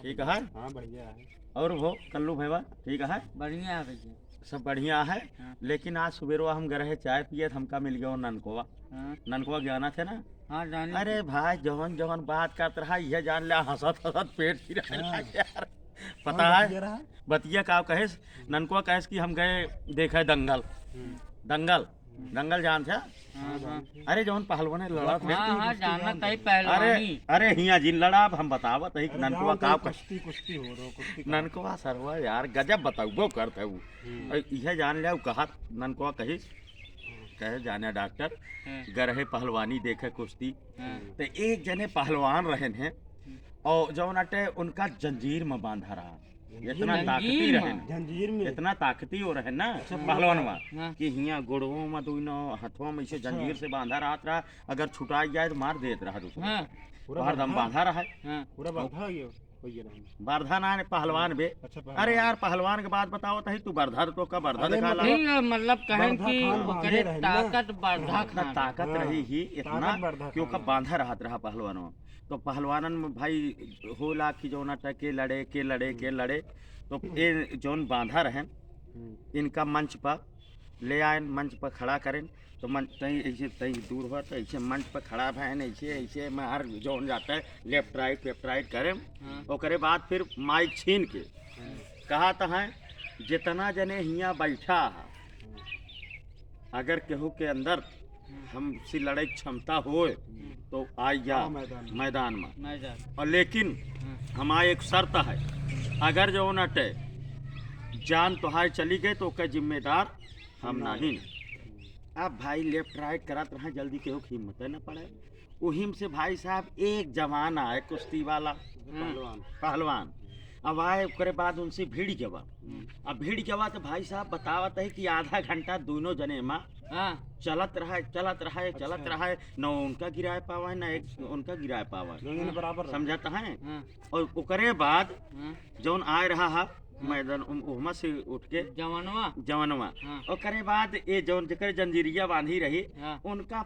ठीक है। हाँ बढ़िया है। और वो कल्लू भैया ठीक है, बढ़िया है भैया। सब बढ़िया है। हाँ। लेकिन आज सुबेरवा हम गए चाय पिए तो हमका मिल गया ननकोवा। हाँ ननकोवा ज्ञाना थे ना। हाँ जाने अरे भाई जौन जौन बात करत रहा यह जान लिया, हंसत हंसत पेट फिर यार। पता है बतिया का कहेस, ननकोवा कहेस कि हम गए देखे दंगल। दंगल दंगल जान थे। हाँ हाँ अरे जौन पहलवान ने लड़ा था। हाँ हाँ जानना तही अरे पहलवानी। अरे हिया जिन लड़ा अब हम बतावत है ननकोवा का कुश्ती कुश्ती हो रहा कुश्ती ननकोवा सरवा यार गजब बताऊ करते हूँ। यह जान लिया कहा ननकोवा कही कहे जाने डॉक्टर हाँ, गरहे पहलवानी देखे कुश्ती। हाँ, तो एक जने पहलवान रहे हैं और जौन अटे उनका जंजीर में बांधा रहा। इतना ताकती जंजीर रहे में? जंजीर में इतना ताकती हो रहे ना पहलवान में हाँ। कि हिया गोड़ों में दोनों हाथों में इसे जंजीर से बांधा रहा, अगर छुटा जाए तो मार देत रहा दूसरा। हाँ बाहर दम बांधा रहा है। हाँ पूरा बांधा गया भैया रहा। बारधा ना पहलवान बे। अच्छा अरे यार पहलवान के बात बताओ तो तू बरधा तो का बरधा अरे दिखा ला। नहीं मतलब कहें बर्धा कि खान ओकरे बांधे रहे ना। ताकत बर्धा इतना खान। ताकत हाँ, रही ही इतना ताकत बर्धा कि ओका खान। बांधा रहा पहलवानों। तो पहलवानन में भाई होला कि जौन अटे के लड़े तो ये जौन बांधा रहे इनका मंच पर ले आए, मंच पर खड़ा करें। तो मंच तहीं ऐसे तहीं दूर हुआ तो ऐसे मंच पर खड़ा भैन ऐसे ऐसे मार जौन जाता है लेफ्ट राइट करें। हाँ। ओकरे बाद फिर माइक छीन के कहा तो है जितना जने हियाँ बैठा है अगर केहू के अंदर हमसे लड़ाई क्षमता होए तो आई जा हाँ, मैदान में। मैं जा और लेकिन हाँ, हमारी एक शर्त है, अगर जो नटे जान तुहार चली गई तो उसका जिम्मेदार हम नहीं। अब भाई लेफ्ट राइट करत रहे जल्दी केहू की हिम्मत न पड़े। उहिम से भाई साहब एक जवान आए कुश्ती वाला पहलवान। अब आए उसके बाद उनसे भीड़ जवा। अब भीड़ जवा तो भाई साहब बतावत है कि आधा घंटा दोनों जने माँ हाँ चलत रहा है न उनका गिराए पावा न एक उनका गिराए पावा। दोनों बराबर समझाता है। हाँ और ओकरे बाद हाँ जौन आए रहा है मैदान उहमा से उठ के जवानवा जवनवा हाँ। ओकरे बाद ये जौन जकर जंजीरिया बांधी रही हाँ। उनका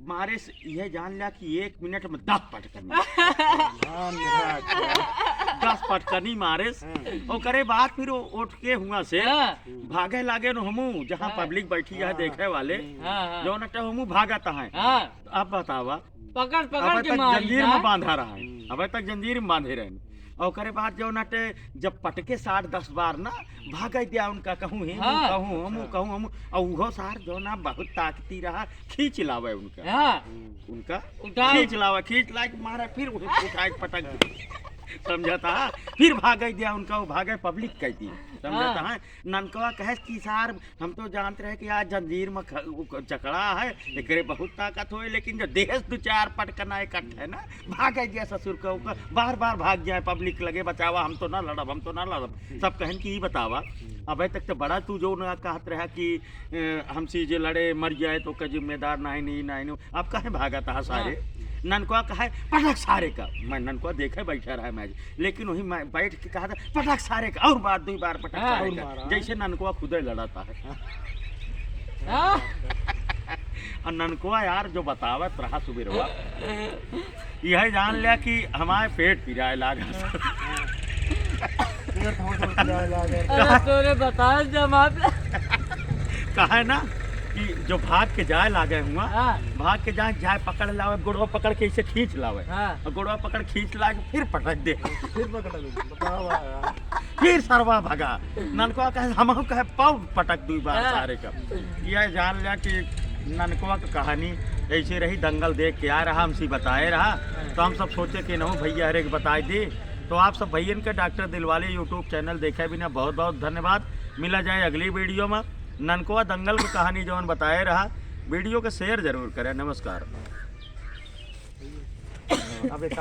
मारे से यह जान लिया कि 1 मिनट में 10 पटकनी हाँ, मेरा अच्छा। 10 पटकनी मारे से। ओकरे बाद फिर वो उठ के हुआ से हाँ भागे लागे न हमू जहाँ पब्लिक बैठी है देखे वाले हाँ जौन अटे हमू भागता है। हाँ अब बतावा पकड़ अब पकड़ के तक मारी जंजीर ना। में बांधा रहा है, अब तक जंजीर में बांधे रहे। और ओकरे बाद जो नटे जब पटके 60-10 बार ना भाग दिया उनका कहूँ ही हाँ। कहूँ हम और उहो सार जो ना बहुत ताकती रहा खींच लावे उनका हाँ उनका उठा- खींच ला के मारे फिर उठाए पटक समझाता है। फिर भागे दिया उनका वो भागे पब्लिक कहती समझाता है। ननकवा कहे कि सार हम तो जानते रहे कि आज जंजीर में चकड़ा है एकरे बहुत ताकत हो, लेकिन जो देश 2-4 पटकना इकट्ठे है ना भागे दिया ससुर का ऊपर बार भाग जाए पब्लिक लगे बचावा हम तो ना लड़ब सब कहन कि बतावा अबे तक तो बड़ा तू जो ना कहत रहा कि हमसे जो लड़े मर जाए तो का जिम्मेदार नहीं अब कहे भागा था सारे। ननकुआ कहा पटक सारे का, मैं ननकुआ देखे बैठा रहा मैच, लेकिन वही मैं बैठ के कहा था पटक सारे का और बार 2 बार पटक सारे का, जैसे ननकुआ खुदे लड़ाता है। हाँ और ननकुआ यार जो बतावत रहा सुबेरवा यह जान लिया कि हमारे पेट पिराए लागा। अरे तोरे बताया जमात। कहा ना कि जो भाग के जाए लागे हुआ हाँ भाग के जाए पकड़ लावे गोड़वा पकड़ के इसे खींच लावे हाँ और गोड़वा पकड़ खींच ला के फिर पटक दे फिर पकड़ लो बताओ यार। फिर सरवा भगा। ननकुआ कहे हम कहे पाउ पटक 2 बार हाँ। सारे का। यह जान लिया कि ननकुआ की कहानी ऐसे रही, दंगल देख के आ रहा हमसे बताए रहा तो हम सब सोचे कि नहीं भैया हरेक बताए दी। तो आप सब भैयन के डॉक्टर दिलवाले यूट्यूब चैनल देखे बिना बहुत बहुत धन्यवाद। मिला जाए अगली वीडियो में। ननकुआ दंगल की कहानी जौन बताए रहा वीडियो को शेयर जरूर करें। नमस्कार। अब एक